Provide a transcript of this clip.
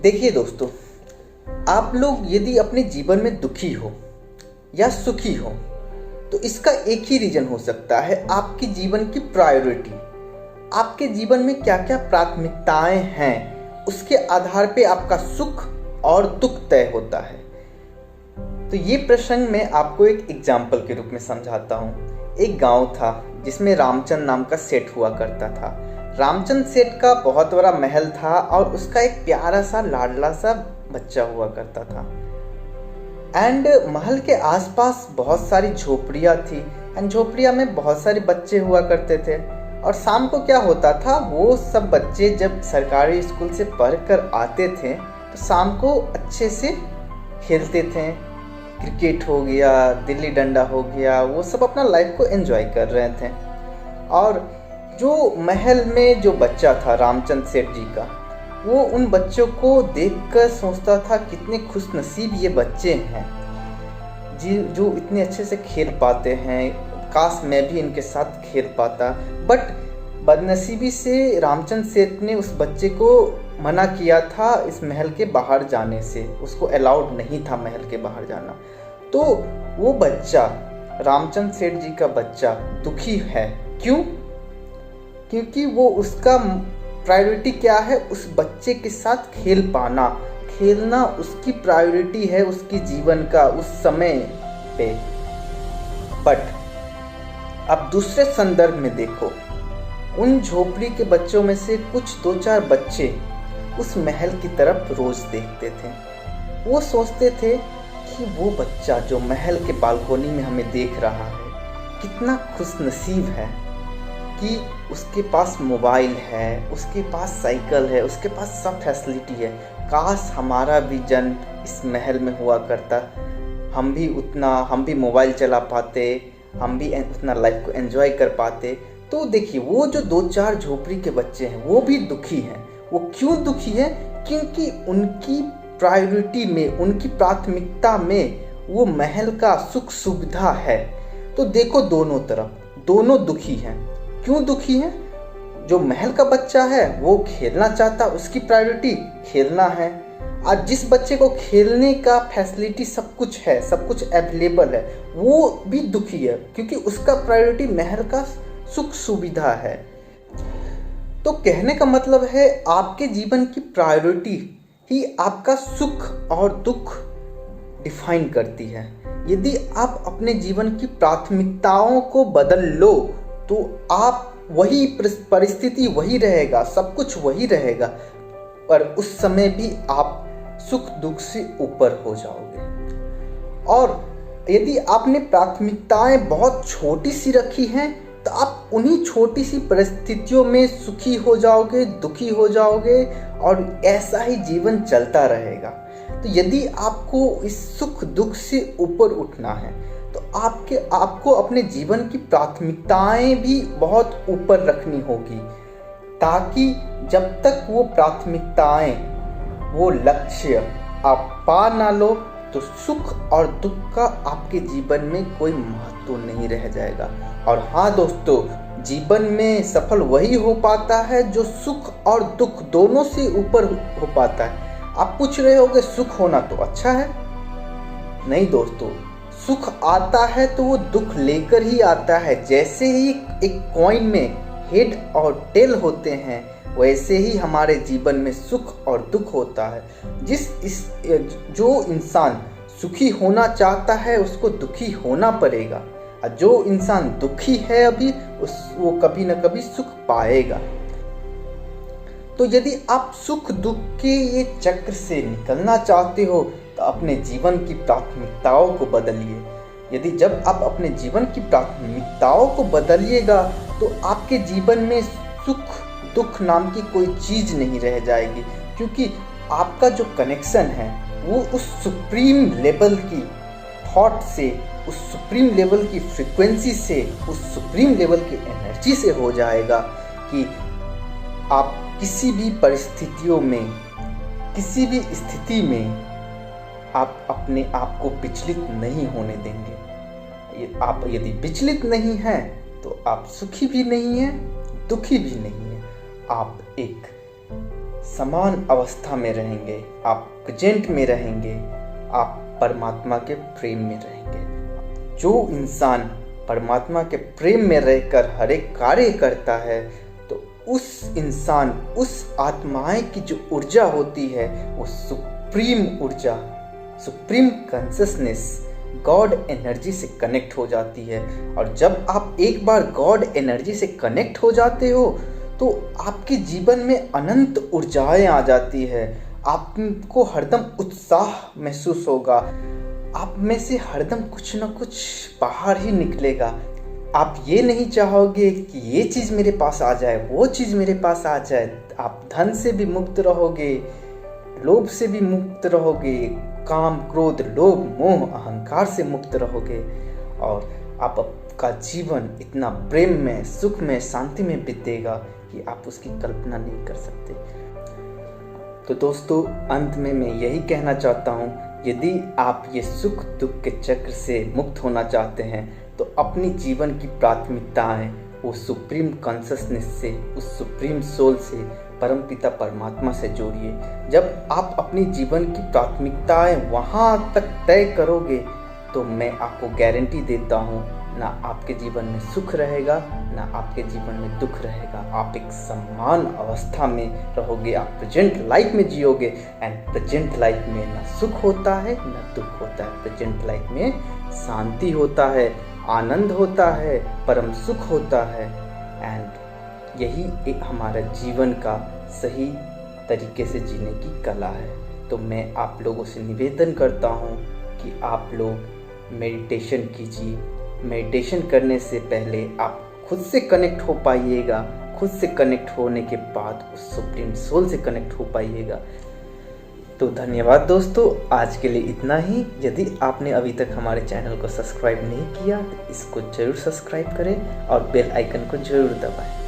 देखिए दोस्तों, आप लोग यदि अपने जीवन में दुखी हो या सुखी हो तो इसका एक ही रीजन हो सकता है, आपके जीवन की प्रायोरिटी। आपके जीवन में क्या क्या प्राथमिकताएं हैं, उसके आधार पे आपका सुख और दुख तय होता है। तो ये प्रसंग मैं आपको एक एग्जाम्पल के रूप में समझाता हूँ। एक गांव था जिसमें रामचंद नाम का सेठ हुआ करता था। रामचंद सेठ का बहुत बड़ा महल था और उसका एक प्यारा सा लाडला सा बच्चा हुआ करता था। एंड महल के आसपास बहुत सारी झोपड़ियाँ थी एंड झोपड़ियाँ में बहुत सारे बच्चे हुआ करते थे। और शाम को क्या होता था, वो सब बच्चे जब सरकारी स्कूल से पढ़ कर आते थे तो शाम को अच्छे से खेलते थे। क्रिकेट हो गया, दिल्ली डंडा हो गया, वो सब अपना लाइफ को एंजॉय कर रहे थे। और जो महल में जो बच्चा था रामचंद सेठ जी का, वो उन बच्चों को देखकर सोचता था कितने खुशनसीब ये बच्चे हैं जी, जो इतने अच्छे से खेल पाते हैं। काश मैं भी इनके साथ खेल पाता। बट बदनसीबी से रामचंद सेठ ने उस बच्चे को मना किया था इस महल के बाहर जाने से। उसको अलाउड नहीं था महल के बाहर जाना। तो वो बच्चा, रामचंद सेठ जी का बच्चा, दुखी है। क्यों? क्योंकि वो उसका प्रायोरिटी क्या है, उस बच्चे के साथ खेल पाना। खेलना उसकी प्रायोरिटी है उसके जीवन का उस समय पे। बट अब दूसरे संदर्भ में देखो, उन झोपड़ी के बच्चों में से कुछ 2-4 बच्चे उस महल की तरफ रोज देखते थे। वो सोचते थे कि वो बच्चा जो महल के बालकोनी में हमें देख रहा है, कितना खुशनसीब है कि उसके पास मोबाइल है, उसके पास साइकिल है, उसके पास सब फैसिलिटी है। काश हमारा भी जन्म इस महल में हुआ करता, हम भी मोबाइल चला पाते, हम भी उतना लाइफ को एंजॉय कर पाते। तो देखिए, वो जो 2-4 झोपड़ी के बच्चे हैं वो भी दुखी हैं। वो क्यों दुखी है? क्योंकि उनकी प्रायोरिटी में, उनकी प्राथमिकता में वो महल का सुख सुविधा है। तो देखो, दोनों तरफ दोनों दुखी हैं। क्यों दुखी है? जो महल का बच्चा है वो खेलना चाहता, उसकी प्रायोरिटी खेलना है। आज जिस बच्चे को खेलने का फैसिलिटी सब कुछ है, सब कुछ अवेलेबल है, वो भी दुखी है क्योंकि उसका प्रायोरिटी महल का सुख सुविधा है। तो कहने का मतलब है, आपके जीवन की प्रायोरिटी ही आपका सुख और दुख डिफाइन करती है। यदि आप अपने जीवन की प्राथमिकताओं को बदल लो तो आप वही परिस्थिति वही रहेगा, सब कुछ वही रहेगा, पर उस समय भी आप सुख दुख से ऊपर हो जाओगे। और यदि आपने प्राथमिकताएं बहुत छोटी सी रखी हैं तो आप उन्हीं छोटी सी परिस्थितियों में सुखी हो जाओगे, दुखी हो जाओगे और ऐसा ही जीवन चलता रहेगा। तो यदि आपको इस सुख दुख से ऊपर उठना है तो आपको अपने जीवन की प्राथमिकताएं भी बहुत ऊपर रखनी होगी, ताकि जब तक वो प्राथमिकताएं, वो लक्ष्य आप पा ना लो तो सुख और दुख का आपके जीवन में कोई महत्व नहीं रह जाएगा। और हाँ दोस्तों, जीवन में सफल वही हो पाता है जो सुख और दुख दोनों से ऊपर हो पाता है। आप पूछ रहे होगे, सुख होना तो अच्छा है। नहीं दोस्तों, सुख आता है तो वो दुख लेकर ही आता है। जैसे ही एक कॉइन में हेड और टेल होते हैं, वैसे ही हमारे जीवन में सुख और दुख होता है। जो इंसान सुखी होना चाहता है उसको दुखी होना पड़ेगा, और जो इंसान दुखी है अभी वो कभी न कभी सुख पाएगा। तो यदि आप सुख दुख के ये चक्र से निकलना चाहते हो तो अपने जीवन की प्राथमिकताओं को बदलिए। जब आप अपने जीवन की प्राथमिकताओं को बदलिएगा तो आपके जीवन में सुख दुख नाम की कोई चीज़ नहीं रह जाएगी, क्योंकि आपका जो कनेक्शन है वो उस सुप्रीम लेवल की थॉट से, उस सुप्रीम लेवल की फ्रीक्वेंसी से, उस सुप्रीम लेवल की एनर्जी से हो जाएगा कि आप किसी भी परिस्थितियों में, किसी भी स्थिति में आप अपने आप को विचलित नहीं होने देंगे। आप यदि विचलित नहीं हैं तो आप सुखी भी नहीं हैं, दुखी भी नहीं हैं। आप एक समान अवस्था में रहेंगे, आप प्रेजेंट में रहेंगे, आप परमात्मा के प्रेम में रहेंगे। जो इंसान परमात्मा के प्रेम में रहकर हर एक कार्य करता है तो उस इंसान, उस आत्माएं की जो ऊर्जा होती है वो सुप्रीम ऊर्जा, सुप्रीम कॉन्शसनेस, गॉड एनर्जी से कनेक्ट हो जाती है। और जब आप एक बार गॉड एनर्जी से कनेक्ट हो जाते हो तो आपके जीवन में अनंत ऊर्जाएं आ जाती है। आपको हरदम उत्साह महसूस होगा, आप में से हरदम कुछ ना कुछ बाहर ही निकलेगा। आप ये नहीं चाहोगे कि ये चीज़ मेरे पास आ जाए, वो चीज़ मेरे पास आ जाए। आप धन से भी मुक्त रहोगे, लोभ से भी मुक्त रहोगे, काम, क्रोध, लोभ, मोह, अहंकार से मुक्त रहोगे और आपका जीवन इतना प्रेम में, सुख में, शांति में बीतेगा कि आप उसकी कल्पना नहीं कर सकते। तो दोस्तों, अंत में मैं यही कहना चाहता हूँ, यदि आप ये सुख दुख के चक्र से मुक्त होना चाहते हैं तो अपनी जीवन की प्राथमिकताएं वो सुप्रीम कॉन्शसनेस से, उस सुप्रीम सोल से, परमपिता परमात्मा से जोड़िए। जब आप अपनी जीवन की प्राथमिकताएं वहाँ तक तय करोगे तो मैं आपको गारंटी देता हूँ, ना आपके जीवन में सुख रहेगा, ना आपके जीवन में दुख रहेगा। आप एक समान अवस्था में रहोगे, आप प्रेजेंट लाइफ में जियोगे। एंड प्रेजेंट लाइफ में ना सुख होता है ना दुख होता है, प्रेजेंट लाइफ में शांति होता है, आनंद होता है, परम सुख होता है। एंड यही एक हमारा जीवन का सही तरीके से जीने की कला है। तो मैं आप लोगों से निवेदन करता हूँ कि आप लोग मेडिटेशन कीजिए। मेडिटेशन करने से पहले आप खुद से कनेक्ट हो पाइएगा, खुद से कनेक्ट होने के बाद उस सुप्रीम सोल से कनेक्ट हो पाइएगा। तो धन्यवाद दोस्तों, आज के लिए इतना ही। यदि आपने अभी तक हमारे चैनल को सब्सक्राइब नहीं किया तो इसको जरूर सब्सक्राइब करें और बेल आइकन को जरूर दबाएं।